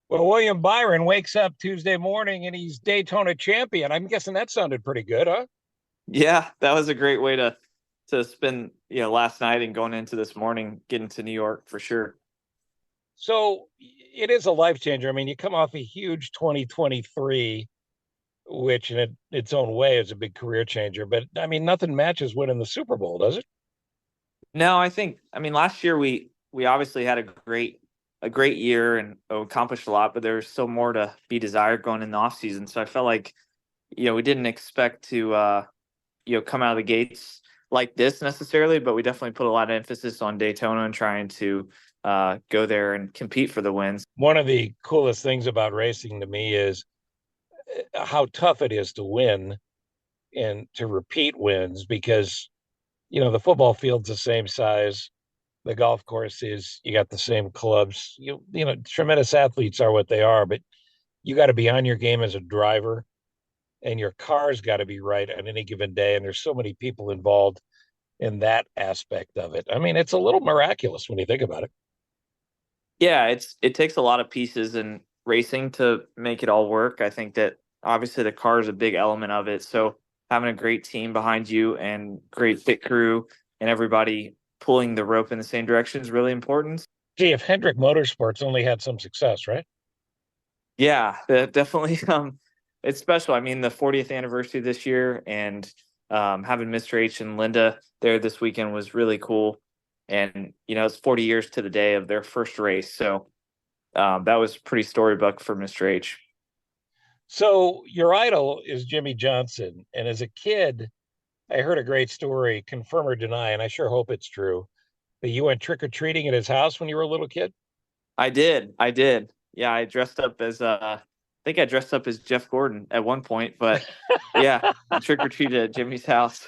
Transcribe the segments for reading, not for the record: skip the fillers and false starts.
Well, William Byron wakes up Tuesday morning and he's Daytona champion. I'm guessing that sounded pretty good, huh? Yeah, that was a great way to spend, last night and going into this morning, getting to New York for sure. So it is a life changer. I mean, you come off a huge 2023, which in its own way is a big career changer. But I mean, nothing matches winning the Super Bowl, does it? No, I mean last year we obviously had a great year and accomplished a lot, but there's still more to be desired going in the off season. So I felt like, we didn't expect to come out of the gates like this necessarily, but we definitely put a lot of emphasis on Daytona and trying to go there and compete for the wins. One of the coolest things about racing to me is how tough it is to win and to repeat wins because, the football field's the same size. The golf course is, you got the same clubs. Tremendous athletes are what they are, but you got to be on your game as a driver, and your car's got to be right on any given day. And there's so many people involved in that aspect of it. I mean, it's a little miraculous when you think about it. Yeah, it takes a lot of pieces in racing to make it all work. I think that obviously the car is a big element of it. So having a great team behind you and great pit crew and everybody pulling the rope in the same direction is really important. Gee, if Hendrick Motorsports only had some success, right? Yeah, definitely. It's special. I mean, the 40th anniversary this year, and having Mr. H and Linda there this weekend was really cool. And it's 40 years to the day of their first race, so that was pretty storybook for Mr. H. So your idol is Jimmy Johnson. And as a kid, I heard a great story, confirm or deny, and I sure hope it's true, that you went trick or treating at his house when you were a little kid. I did. Yeah, I dressed up as I think I dressed up as Jeff Gordon at one point, but yeah, trick or treated at Jimmy's house.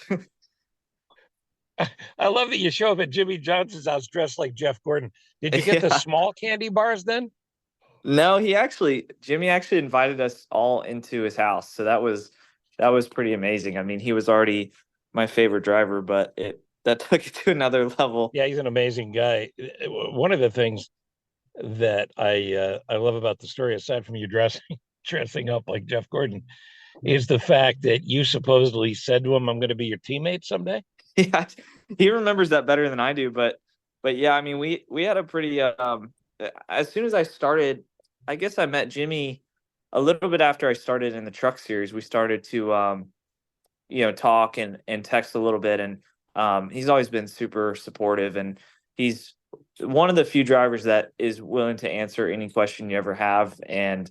I love that you show up at Jimmy Johnson's house dressed like Jeff Gordon. Did you get the Yeah. small candy bars then? No, Jimmy actually invited us all into his house. So that was pretty amazing. I mean, he was already my favorite driver, but it that took it to another level. Yeah, he's an amazing guy. One of the things that I love about the story, aside from you dressing dressing up like Jeff Gordon, is the fact that you supposedly said to him, "I'm going to be your teammate someday." Yeah, he remembers that better than I do, but yeah, I mean, we had a pretty as soon as I started, I guess I met Jimmy a little bit after I started in the truck series. We started to talk and text a little bit, and he's always been super supportive, and he's one of the few drivers that is willing to answer any question you ever have, and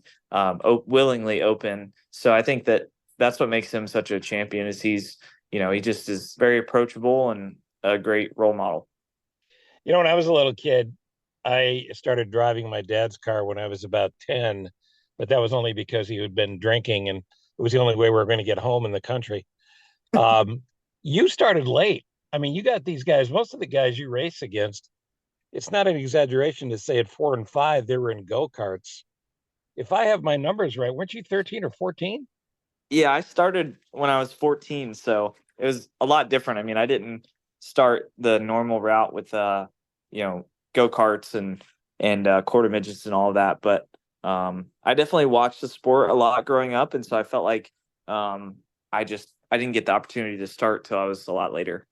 willingly open. So I think that that's what makes him such a champion, is he just is very approachable and a great role model. When I was a little kid, I started driving my dad's car when I was about 10, but that was only because he had been drinking and it was the only way we were going to get home in the country. Um, you started late. I mean, you got these guys, most of the guys you race against, it's not an exaggeration to say at 4 and 5, they were in go-karts. If I have my numbers right, weren't you 13 or 14? Yeah, I started when I was 14, so it was a lot different. I mean, I didn't start the normal route with go-karts and quarter midgets and all of that, but I definitely watched the sport a lot growing up, and so I felt like I didn't get the opportunity to start till I was a lot later.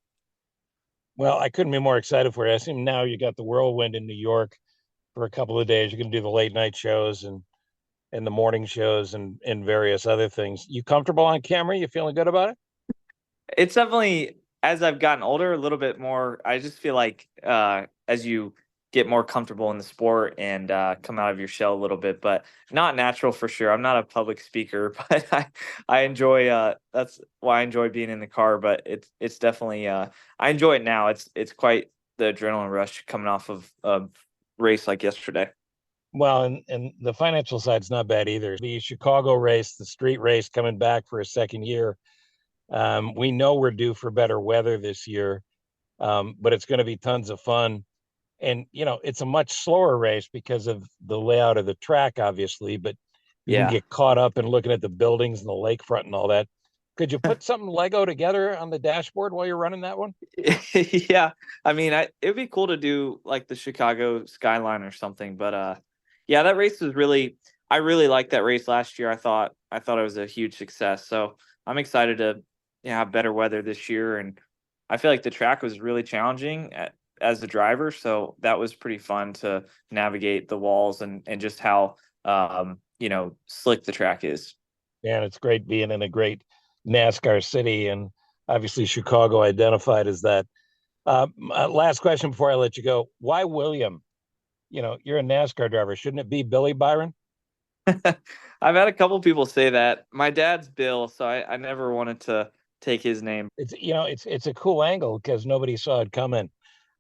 Well, I couldn't be more excited for it. I see now you got the whirlwind in New York for a couple of days. You can do the late night shows and the morning shows and various other things. You comfortable on camera? You feeling good about it? It's definitely, as I've gotten older, a little bit more. I just feel like as you get more comfortable in the sport and come out of your shell a little bit, but not natural for sure. I'm not a public speaker, but I enjoy. That's why I enjoy being in the car. But it's definitely I enjoy it now. It's quite the adrenaline rush coming off of a race like yesterday. Well, and the financial side's not bad either. The Chicago race, the street race coming back for a second year. We know we're due for better weather this year, but it's going to be tons of fun. And, it's a much slower race because of the layout of the track, obviously, but you can Yeah. get caught up in looking at the buildings and the lakefront and all that. Could you put something Lego together on the dashboard while you're running that one? Yeah, I mean, it'd be cool to do like the Chicago skyline or something, but Yeah, that race was I really liked that race last year. I thought it was a huge success. So I'm excited to have better weather this year. And I feel like the track was really challenging as a driver. So that was pretty fun to navigate the walls and just how, slick the track is. And it's great being in a great NASCAR city, and obviously Chicago identified as that. Last question before I let you go: why William? You're a NASCAR driver. Shouldn't it be Billy Byron? I've had a couple people say that. My dad's Bill, so I never wanted to take his name. It's a cool angle because nobody saw it coming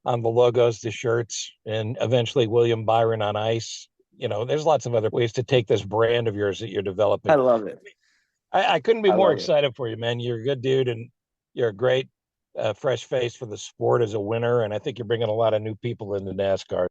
on the logos, the shirts, and eventually William Byron on ice. There's lots of other ways to take this brand of yours that you're I developing. love it. I couldn't be I more love it. excited for you, man. You're a good dude, and you're a great fresh face for the sport as a winner. And I think you're bringing a lot of new people into NASCAR.